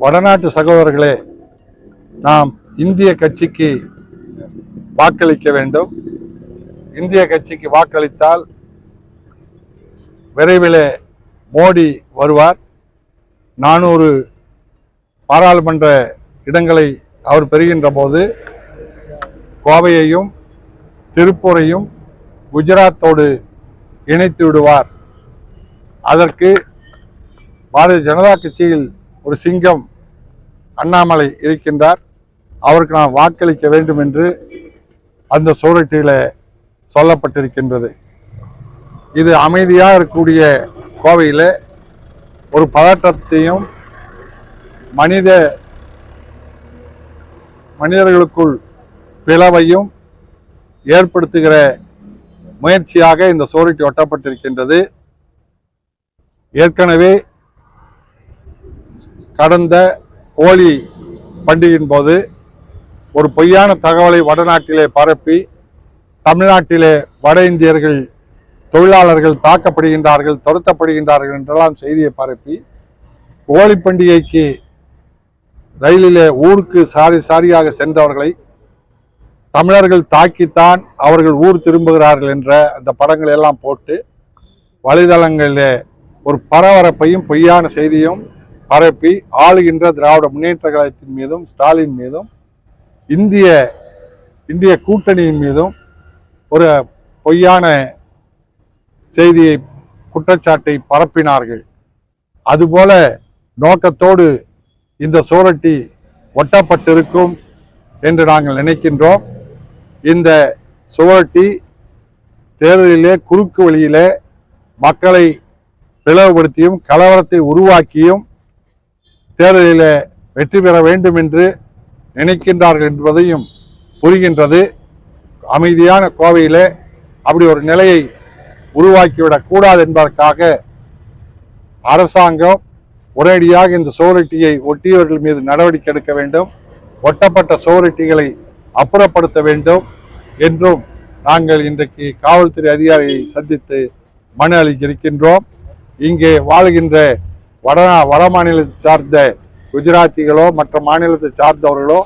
வடநாட்டு சகோதரர்களே, நாம் இந்திய கட்சிக்கு வாக்களிக்க வேண்டும். இந்திய கட்சிக்கு வாக்களித்தால் விரைவில் மோடி வருவார். 400 பாராளுமன்ற இடங்களை அவர் பெறுகின்ற போது கோவையையும் திருப்பூரையும் குஜராத்தோடு இணைத்து விடுவார். அதற்கு பாரதிய ஜனதா கட்சியில் ஒரு சிங்கம் அண்ணாமலை இருக்கின்றார். அவருக்கு நாம் வாக்களிக்க வேண்டும் என்று அந்த சுவரொட்டியில் சொல்லப்பட்டிருக்கின்றது. இது அமைதியாக இருக்கக்கூடிய கோவையில் ஒரு பதற்றத்தையும் மனிதர்களுக்குள் பிளவையும் ஏற்படுத்துகிற முயற்சியாக இந்த சுவரொட்டி ஒட்டப்பட்டிருக்கின்றது. ஏற்கனவே கடந்த ஹோலி பண்டிகையின் போது ஒரு பொய்யான தகவலை வடநாட்டிலே பரப்பி தமிழ்நாட்டிலே வட இந்தியர்கள் தொழிலாளர்கள் தாக்கப்படுகின்றார்கள், துரத்தப்படுகின்றார்கள் என்றெல்லாம் செய்தியை பரப்பி ஹோலி பண்டிகைக்கு ரயிலிலே ஊருக்கு சாரியாக சென்றவர்களை தமிழர்கள் தாக்கித்தான் அவர்கள் ஊர் திரும்புகிறார்கள் என்ற அந்த படங்களை எல்லாம் போட்டு வலைதளங்களிலே ஒரு பரபரப்பையும் பொய்யான செய்தியும் பரப்பி ஆளுகின்ற திராவிட முன்னேற்ற கழகத்தின் மீதும் ஸ்டாலின் மீதும் இந்திய கூட்டணியின் மீதும் ஒரு பொய்யான செய்தியை குற்றச்சாட்டை பரப்பினார்கள். அதுபோல நோக்கத்தோடு இந்த சுவரொட்டி ஒட்டப்பட்டிருக்கும் என்று நாங்கள் நினைக்கின்றோம். இந்த சுவரொட்டி தேர்தலிலே குறுக்கு வழியிலே மக்களை பிளவுபடுத்தியும் கலவரத்தை உருவாக்கியும் தேர்தலில் வெற்றி பெற வேண்டும் என்று நினைக்கின்றார்கள் என்பதையும் புரிகின்றது. அமைதியான கோவையில் அப்படி ஒரு நிலையை உருவாக்கிவிடக் கூடாது என்பதற்காக அரசாங்கம் உடனடியாக இந்த சுவரொட்டியை ஒட்டியவர்கள் மீது நடவடிக்கை எடுக்க வேண்டும், ஒட்டப்பட்ட சுவரொட்டிகளை அப்புறப்படுத்த வேண்டும் என்றும் நாங்கள் இன்றைக்கு காவல்துறை அதிகாரியை சந்தித்து மனு அளிக்கின்றோம். இங்கே வாழ்கின்ற வட மாநிலத்தை சார்ந்த குஜராத்திகளோ மற்ற மாநிலத்தை சார்ந்தவர்களோ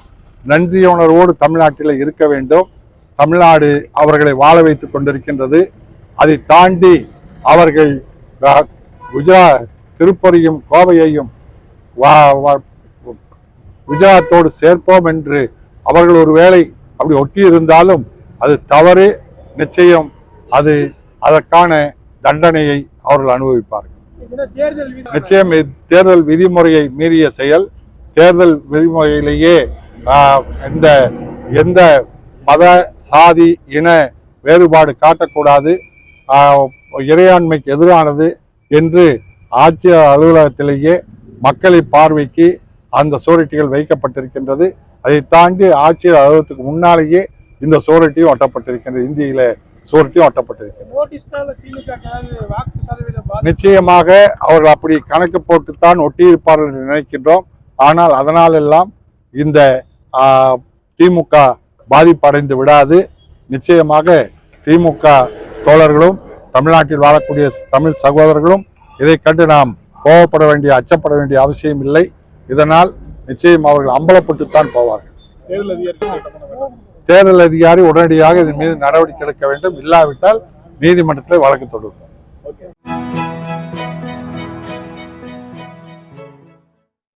நன்றியுணர்வோடு தமிழ்நாட்டில் இருக்க வேண்டும். தமிழ்நாடு அவர்களை வாழ வைத்துக் கொண்டிருக்கின்றது. அதை தாண்டி அவர்கள் திருப்பூரையும் கோவையையும் குஜராத்தோடு சேர்ப்போம் என்று அவர்கள் ஒரு வேளை அப்படி ஒட்டி இருந்தாலும் அது தவறு. நிச்சயம் அதற்கான தண்டனையை அவர்கள் அனுபவிப்பார்கள். நிச்சயம் தேர்தல் விதிமுறையை மீறிய செயல். தேர்தல் விதிமுறையிலேயே எந்த மத சாதி இன வேறுபாடு காட்டக்கூடாது, இறையாண்மைக்கு எதிரானது என்று ஆட்சியர் அலுவலகத்திலேயே மக்களை பார்வைக்கு அந்த சுவரொட்டிகள் வைக்கப்பட்டிருக்கின்றது. அதை தாண்டி ஆட்சியர் அலுவலகத்துக்கு முன்னாலேயே இந்த சுவரொட்டியும் ஒட்டப்பட்டிருக்கின்றது. இந்தியில சுவரொட்டியும் ஒட்டப்பட்டிருக்கின்றது. நிச்சயமாக அவர்கள் அப்படி கணக்கு போட்டுத்தான் ஒட்டியிருப்பார்கள் என்று நினைக்கின்றோம். ஆனால் அதனாலெல்லாம் இந்த திமுக பாதிப்படைந்து விடாது. நிச்சயமாக திமுக தோழர்களும் தமிழ்நாட்டில் வாழக்கூடிய தமிழ் சகோதரர்களும் இதை கண்டு நாம் கோபப்பட வேண்டிய அச்சப்பட வேண்டிய அவசியம் இல்லை. இதனால் நிச்சயம் அவர்கள் அம்பலப்பட்டுத்தான் போவார்கள். தேர்தல் அதிகாரி உடனடியாக இதன் மீது நடவடிக்கை எடுக்க வேண்டும். இல்லாவிட்டால் நீதிமன்றத்தில் வழக்கு தொடுக்கும்.